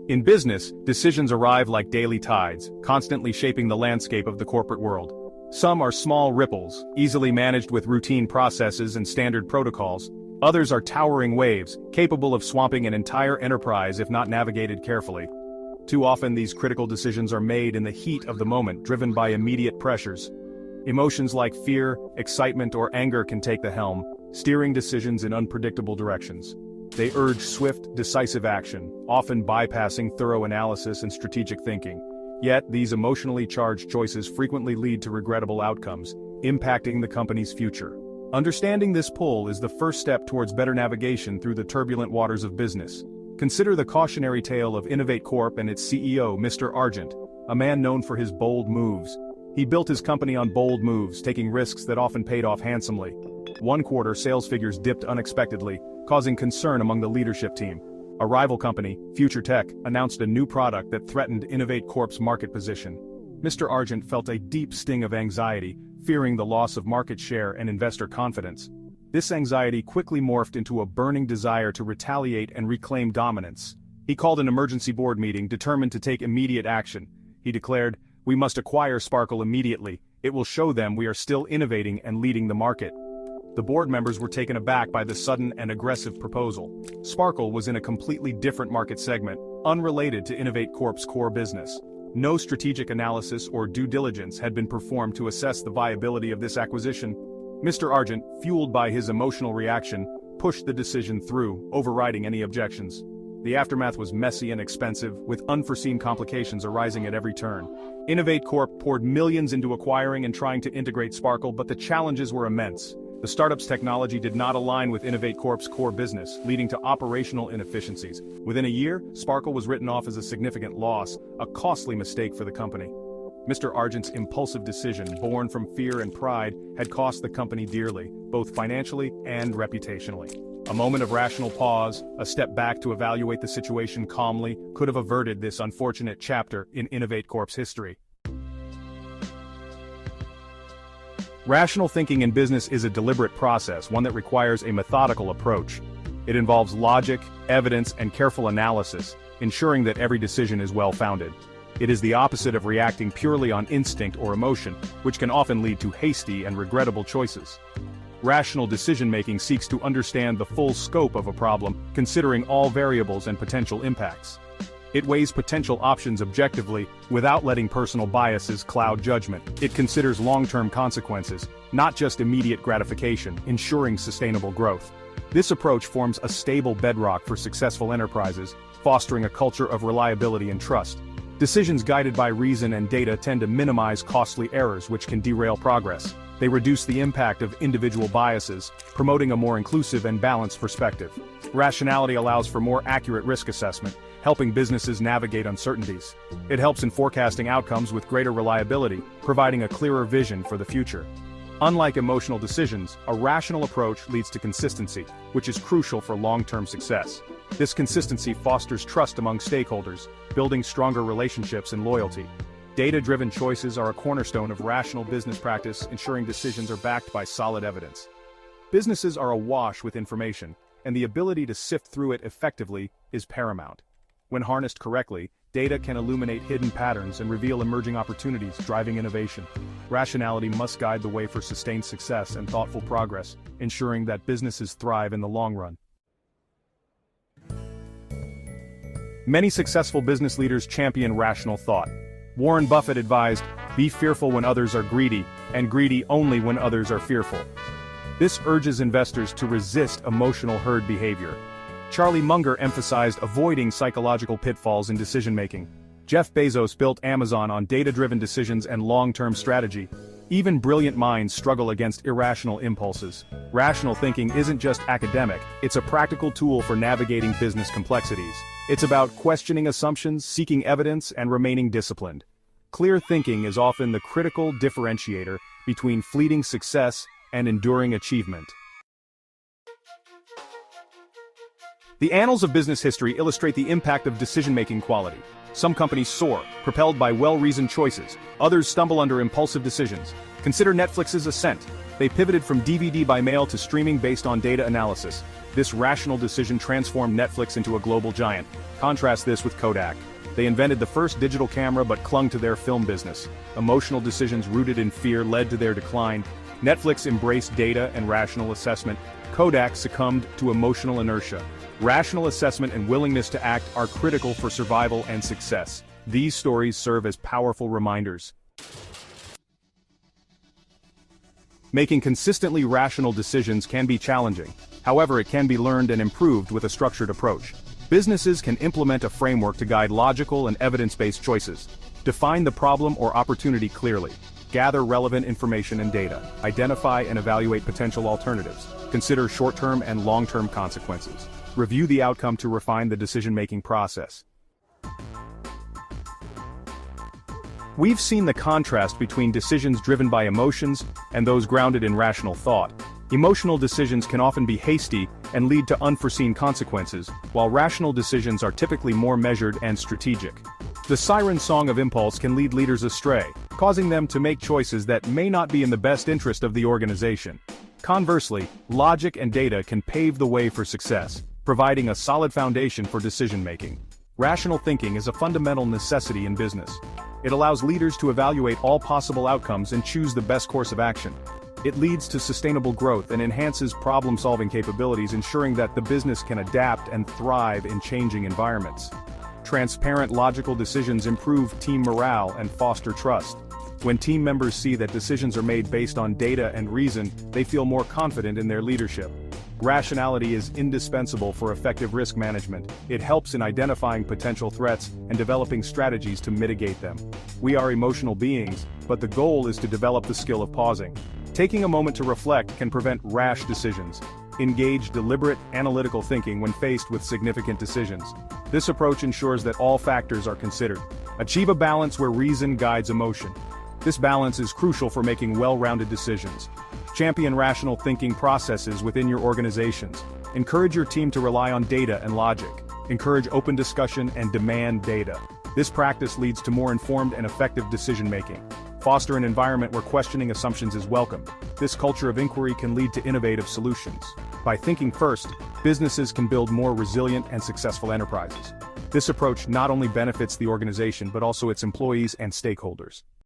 In business, decisions arrive like daily tides, constantly shaping the landscape of the corporate world. Some are small ripples, easily managed with routine processes and standard protocols. Others are towering waves, capable of swamping an entire enterprise if not navigated carefully. Too often these critical decisions are made in the heat of the moment, driven by immediate pressures. Emotions like fear, excitement, or anger can take the helm, steering decisions in unpredictable directions. They urge swift, decisive action, often bypassing thorough analysis and strategic thinking. Yet, these emotionally charged choices frequently lead to regrettable outcomes, impacting the company's future. Understanding this pull is the first step towards better navigation through the turbulent waters of business. Consider the cautionary tale of Innovate Corp and its CEO, Mr. Argent, a man known for his bold moves. He built his company on bold moves, taking risks that often paid off handsomely. One quarter, sales figures dipped unexpectedly, causing concern among the leadership team. A rival company, Future Tech, announced a new product that threatened Innovate Corp's market position. Mr. Argent felt a deep sting of anxiety, fearing the loss of market share and investor confidence. This anxiety quickly morphed into a burning desire to retaliate and reclaim dominance. He called an emergency board meeting, determined to take immediate action. He declared, "We must acquire Sparkle immediately. It will show them we are still innovating and leading the market." The board members were taken aback by the sudden and aggressive proposal. Sparkle was in a completely different market segment, unrelated to Innovate Corp's core business. No strategic analysis or due diligence had been performed to assess the viability of this acquisition. Mr. Argent, fueled by his emotional reaction, pushed the decision through, overriding any objections. The aftermath was messy and expensive, with unforeseen complications arising at every turn. Innovate Corp poured millions into acquiring and trying to integrate Sparkle, but the challenges were immense. The startup's technology did not align with Innovate Corp's core business, leading to operational inefficiencies. Within a year, Sparkle was written off as a significant loss, a costly mistake for the company. Mr. Argent's impulsive decision, born from fear and pride, had cost the company dearly, both financially and reputationally. A moment of rational pause, a step back to evaluate the situation calmly, could have averted this unfortunate chapter in Innovate Corp's history. Rational thinking in business is a deliberate process, one that requires a methodical approach. It involves logic, evidence, and careful analysis, ensuring that every decision is well-founded. It is the opposite of reacting purely on instinct or emotion, which can often lead to hasty and regrettable choices. Rational decision-making seeks to understand the full scope of a problem, considering all variables and potential impacts. It weighs potential options objectively, without letting personal biases cloud judgment. It considers long-term consequences, not just immediate gratification, ensuring sustainable growth. This approach forms a stable bedrock for successful enterprises, fostering a culture of reliability and trust. Decisions guided by reason and data tend to minimize costly errors which can derail progress. They reduce the impact of individual biases, promoting a more inclusive and balanced perspective. Rationality allows for more accurate risk assessment, helping businesses navigate uncertainties. It helps in forecasting outcomes with greater reliability, providing a clearer vision for the future. Unlike emotional decisions, a rational approach leads to consistency, which is crucial for long-term success. This consistency fosters trust among stakeholders, building stronger relationships and loyalty. Data-driven choices are a cornerstone of rational business practice, ensuring decisions are backed by solid evidence. Businesses are awash with information, and the ability to sift through it effectively is paramount. When harnessed correctly, data can illuminate hidden patterns and reveal emerging opportunities, driving innovation. Rationality must guide the way for sustained success and thoughtful progress, ensuring that businesses thrive in the long run. Many successful business leaders champion rational thought. Warren Buffett advised, "Be fearful when others are greedy, and greedy only when others are fearful." This urges investors to resist emotional herd behavior. Charlie Munger emphasized avoiding psychological pitfalls in decision-making. Jeff Bezos built Amazon on data-driven decisions and long-term strategy. Even brilliant minds struggle against irrational impulses. Rational thinking isn't just academic, it's a practical tool for navigating business complexities. It's about questioning assumptions, seeking evidence, and remaining disciplined. Clear thinking is often the critical differentiator between fleeting success and enduring achievement. The annals of business history illustrate the impact of decision-making quality. Some companies soar, propelled by well-reasoned choices. Others stumble under impulsive decisions. Consider Netflix's ascent. They pivoted from DVD by mail to streaming based on data analysis. This rational decision transformed Netflix into a global giant. Contrast this with Kodak. They invented the first digital camera but clung to their film business. Emotional decisions rooted in fear led to their decline. Netflix embraced data and rational assessment. Kodak succumbed to emotional inertia. Rational assessment and willingness to act are critical for survival and success. These stories serve as powerful reminders. Making consistently rational decisions can be challenging. However, it can be learned and improved with a structured approach. Businesses can implement a framework to guide logical and evidence-based choices. Define the problem or opportunity clearly. Gather relevant information and data. Identify and evaluate potential alternatives. Consider short-term and long-term consequences. Review the outcome to refine the decision-making process. We've seen the contrast between decisions driven by emotions and those grounded in rational thought. Emotional decisions can often be hasty and lead to unforeseen consequences, while rational decisions are typically more measured and strategic. The siren song of impulse can lead leaders astray, causing them to make choices that may not be in the best interest of the organization. Conversely, logic and data can pave the way for success, providing a solid foundation for decision-making. Rational thinking is a fundamental necessity in business. It allows leaders to evaluate all possible outcomes and choose the best course of action. It leads to sustainable growth and enhances problem-solving capabilities, ensuring that the business can adapt and thrive in changing environments. Transparent, logical decisions improve team morale and foster trust. When team members see that decisions are made based on data and reason, they feel more confident in their leadership. Rationality is indispensable for effective risk management. It helps in identifying potential threats and developing strategies to mitigate them. We are emotional beings, but the goal is to develop the skill of pausing. Taking a moment to reflect can prevent rash decisions. Engage deliberate, analytical thinking when faced with significant decisions. This approach ensures that all factors are considered. Achieve a balance where reason guides emotion. This balance is crucial for making well-rounded decisions. Champion rational thinking processes within your organizations. Encourage your team to rely on data and logic. Encourage open discussion and demand data. This practice leads to more informed and effective decision-making. Foster an environment where questioning assumptions is welcome. This culture of inquiry can lead to innovative solutions. By thinking first, businesses can build more resilient and successful enterprises. This approach not only benefits the organization but also its employees and stakeholders.